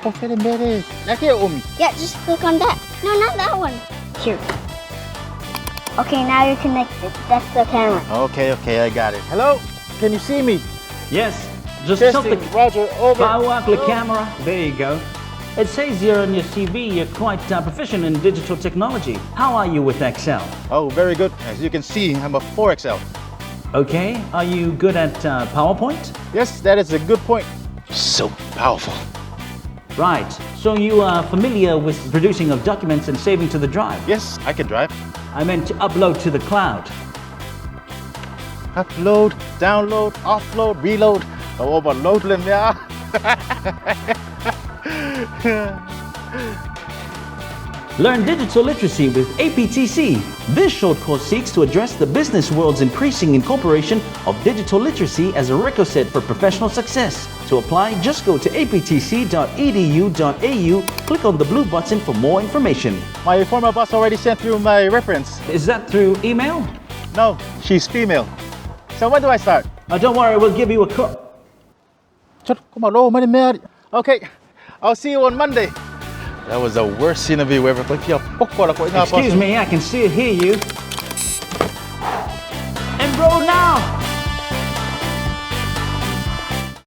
Okay, then, baby. That's it, Omi. Yeah, just click on that. No, not that one. Here. Okay, now you're connected. That's the camera. Okay, I got it. Hello? Can you see me? Yes, just tilt Testing, the Roger, over. fiapoko Hello? camera. There you go. It says here on your CV you're quite proficient in digital technology. How are you with Excel? Oh, very good. As you can see, I'm a 4XL. Okay, are you good at PowerPoint? Yes, that is a good point. So powerful. Right, so you are familiar with producing of documents and saving to the drive. Yes, I can drive. I meant to upload to the cloud. Upload, download, offload, reload. Overload them, yeah. Learn digital literacy with APTC. This short course seeks to address the business world's increasing incorporation of digital literacy as a requisite for professional success. To apply, just go to aptc.edu.au, click on the blue button for more information. My former boss already sent through my reference. Is that through email? No, she's female. So when do I start? Don't worry, we'll give you a call. Okay, I'll see you on Monday. That was the worst interview ever. Excuse me, I can see and hear you. And bro,